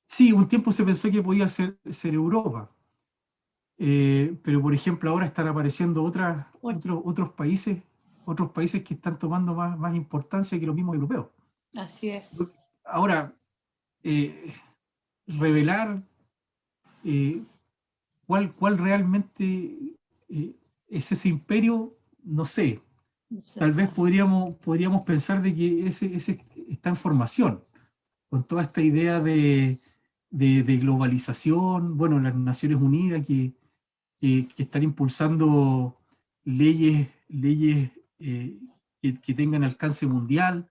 Sí, un tiempo se pensó que podía ser Europa, pero por ejemplo ahora están apareciendo otros países que están tomando más importancia que los mismos europeos. Así es. Ahora, revelar ¿Cuál realmente es ese imperio? No sé. Tal vez podríamos pensar de que ese está en formación, con toda esta idea de globalización, bueno, las Naciones Unidas que están impulsando leyes que tengan alcance mundial.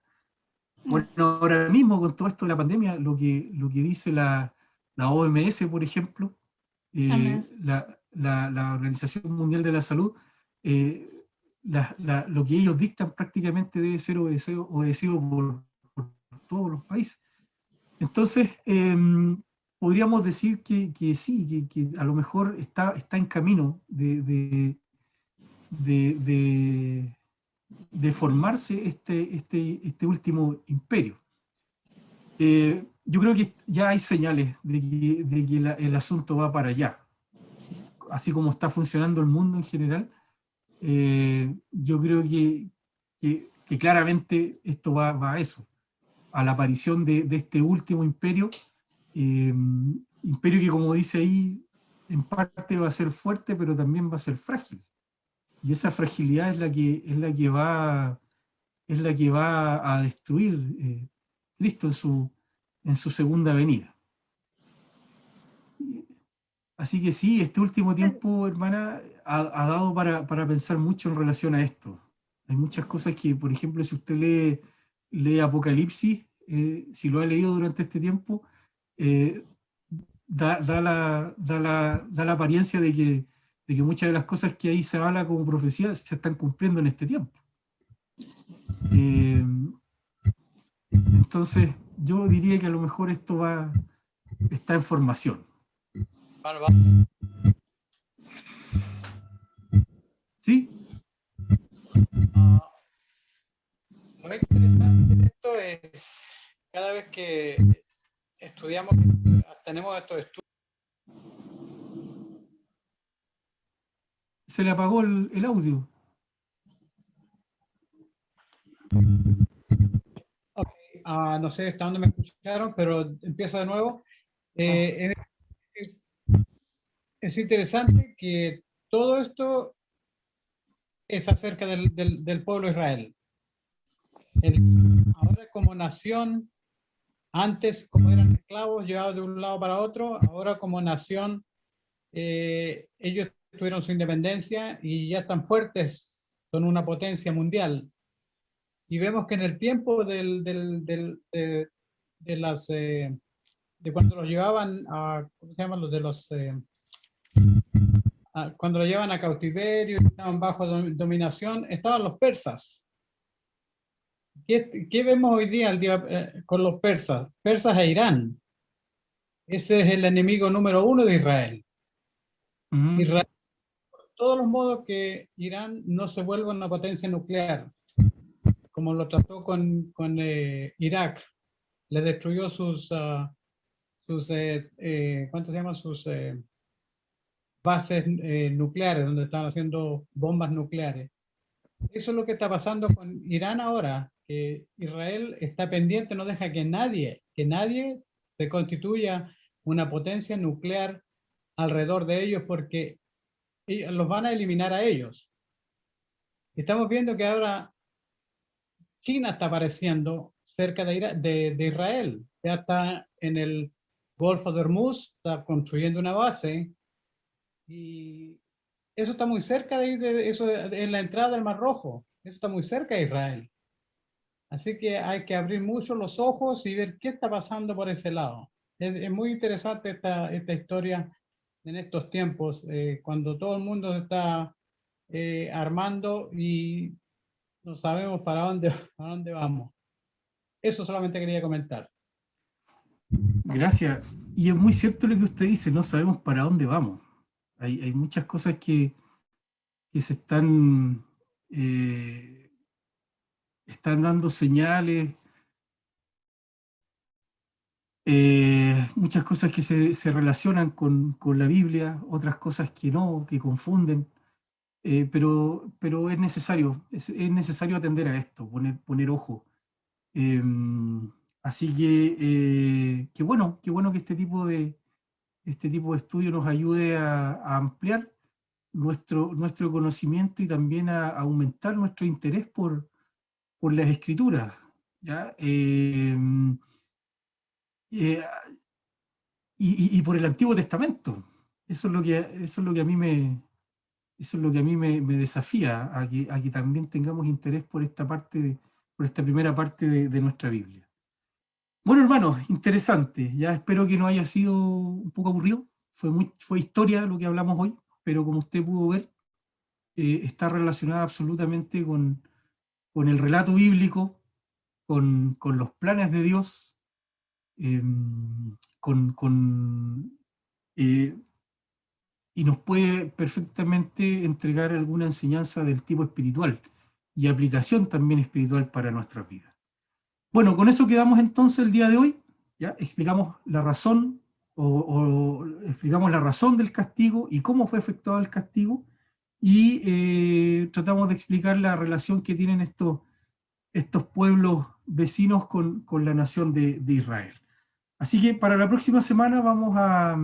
Bueno, ahora mismo con todo esto de la pandemia, lo que dice la OMS, por ejemplo, Amén. la Organización Mundial de la Salud, eh, lo que ellos dictan prácticamente debe ser obedecido por todos los países. Entonces, podríamos decir que sí, que a lo mejor está en camino de, de formarse este último imperio. Yo creo que ya hay señales de que el asunto va para allá. Así como está funcionando el mundo en general, yo creo que claramente esto va a eso, a la aparición de este último imperio, imperio que, como dice ahí, en parte va a ser fuerte, pero también va a ser frágil. Y esa fragilidad es la que va a destruir Cristo en su segunda venida. Así que sí, este último tiempo, hermana, ha dado para pensar mucho en relación a esto. Hay muchas cosas que, por ejemplo, si usted lee Apocalipsis, si lo ha leído durante este tiempo, eh, da la apariencia de que muchas de las cosas que ahí se habla como profecía se están cumpliendo en este tiempo. Entonces, yo diría que a lo mejor esto está en formación. ¿Sí? Lo interesante de esto es cada vez que estudiamos, tenemos estos estudios. Se le apagó el audio. Okay. No sé hasta dónde me escucharon, pero empiezo de nuevo. Es interesante que todo esto es acerca del pueblo de Israel. Ahora como nación, antes como eran esclavos llevados de un lado para otro, ahora como nación, ellos tuvieron su independencia y ya están fuertes, son una potencia mundial. Y vemos que en el tiempo de cuando los llevaban a, ¿cómo se llaman? Cuando los llevan a cautiverio, estaban bajo dominación, estaban los persas. ¿Qué vemos hoy día con los persas? Persas e Irán. Ese es el enemigo número 1 de Israel. Israel, por todos los modos, que Irán no se vuelva una potencia nuclear, como lo trató con Irak. Le destruyó sus ¿cuánto se llama? Sus bases nucleares, donde estaban haciendo bombas nucleares. Eso es lo que está pasando con Irán ahora, que Israel está pendiente, no deja que nadie se constituya una potencia nuclear alrededor de ellos, porque los van a eliminar a ellos. Estamos viendo que ahora China está apareciendo cerca de Israel, ya está en el Golfo de Hormuz, está construyendo una base, y eso está muy cerca eso, en la entrada del Mar Rojo, eso está muy cerca de Israel. Así que hay que abrir mucho los ojos y ver qué está pasando por ese lado. Es muy interesante esta historia en estos tiempos, cuando todo el mundo se está armando y no sabemos para dónde vamos. Eso solamente quería comentar. Gracias. Y es muy cierto lo que usted dice, no sabemos para dónde vamos. Hay muchas cosas que se están dando señales, muchas cosas que se relacionan con la Biblia, otras cosas que no, que confunden, pero es necesario atender a esto, poner ojo. Así que, qué bueno que este tipo de este tipo de estudio nos ayude a ampliar nuestro conocimiento y también a aumentar nuestro interés por las escrituras, ¿ya? Y por el Antiguo Testamento. Eso es lo que a mí me desafía, a que también tengamos interés por esta primera parte de nuestra Biblia. Bueno, hermanos, interesante. Ya espero que no haya sido un poco aburrido. Fue historia lo que hablamos hoy, pero como usted pudo ver, está relacionada absolutamente con el relato bíblico, con los planes de Dios, y nos puede perfectamente entregar alguna enseñanza del tipo espiritual y aplicación también espiritual para nuestras vidas. Bueno, con eso quedamos entonces el día de hoy. ¿Ya? Explicamos la razón explicamos la razón del castigo y cómo fue efectuado el castigo, y tratamos de explicar la relación que tienen estos pueblos vecinos con la nación de Israel. Así que para la próxima semana vamos a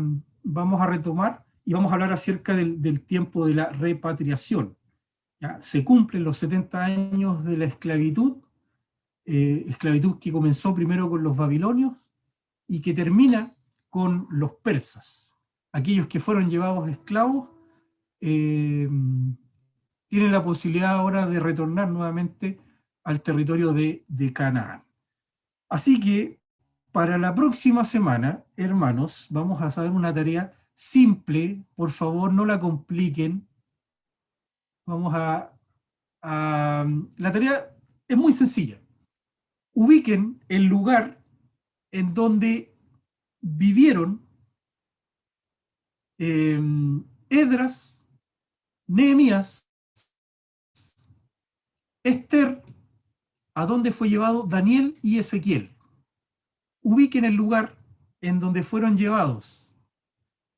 retomar y vamos a hablar acerca del tiempo de la repatriación. ¿Ya? Se cumplen los 70 años de la esclavitud, esclavitud que comenzó primero con los babilonios y que termina con los persas. Aquellos que fueron llevados esclavos tienen la posibilidad ahora de retornar nuevamente al territorio de Canaán. Así que para la próxima semana, hermanos, vamos a hacer una tarea simple, por favor no la compliquen. La tarea es muy sencilla. Ubiquen el lugar en donde vivieron Esdras, Nehemías, Esther, a donde fue llevado Daniel y Ezequiel. Ubiquen el lugar en donde fueron llevados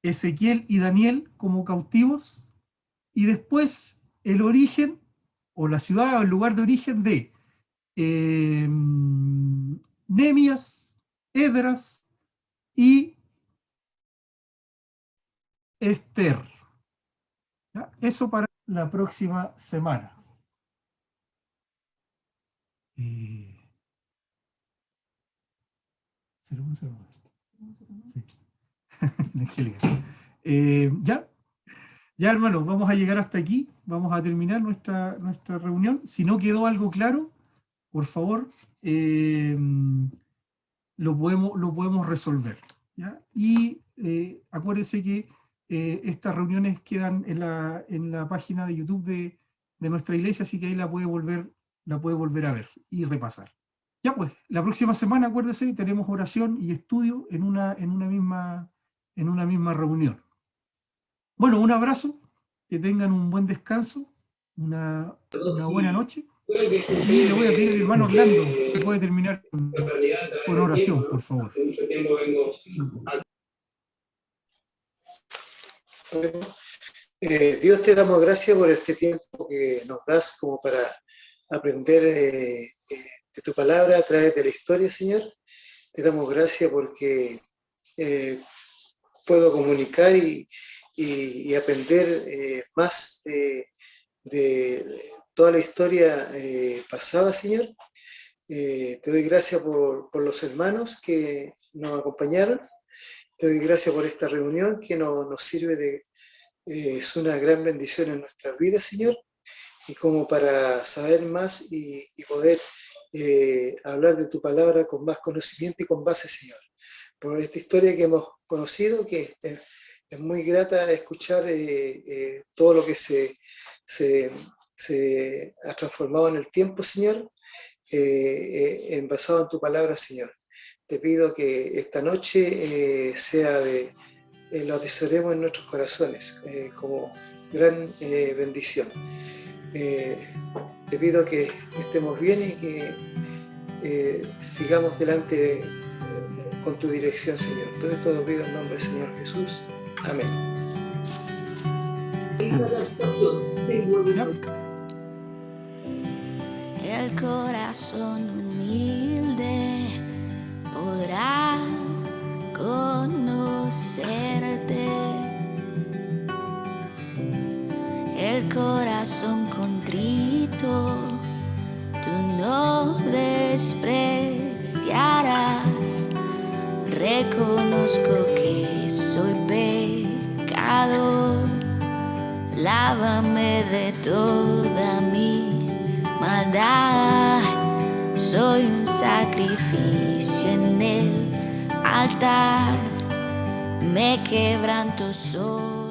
Ezequiel y Daniel como cautivos, y después el origen, o la ciudad, o el lugar de origen de Nehemías, Esdras y Esther. ¿Ya? Eso para la próxima semana. Ya, hermanos, vamos a llegar hasta aquí. Vamos a terminar nuestra reunión. Si no quedó algo claro, por favor, lo podemos resolver, ¿ya? Y acuérdense que estas reuniones quedan en la página de YouTube de nuestra iglesia, así que ahí la puede volver a ver y repasar. Ya pues, la próxima semana, acuérdense, tenemos oración y estudio en una misma reunión. Bueno, un abrazo, que tengan un buen descanso, una buena noche. Y le voy a pedir al hermano Orlando si puede terminar con oración, por favor. Dios, te damos gracias por este tiempo que nos das como para aprender de tu palabra a través de la historia, Señor. Te damos gracias porque puedo comunicar y aprender más de toda la historia pasada, Señor. Te doy gracias por los hermanos que nos acompañaron. Te doy gracias por esta reunión que nos sirve es una gran bendición en nuestras vidas, Señor, y como para saber más y poder hablar de tu palabra con más conocimiento y con base, Señor. Por esta historia que hemos conocido, que es muy grata escuchar todo lo que se ha transformado en el tiempo, Señor, basado en tu palabra, Señor. Te pido que esta noche lo atesoremos en nuestros corazones como gran bendición. Te pido que estemos bien y que sigamos delante con tu dirección, Señor. Todo esto lo pido en nombre del Señor Jesús. Amén. El corazón humilde podrá conocer el corazón contrito, tú no despreciarás. Reconozco que soy pecador, lávame de toda mi maldad. Soy un sacrificio en el altar, me quebranto solo.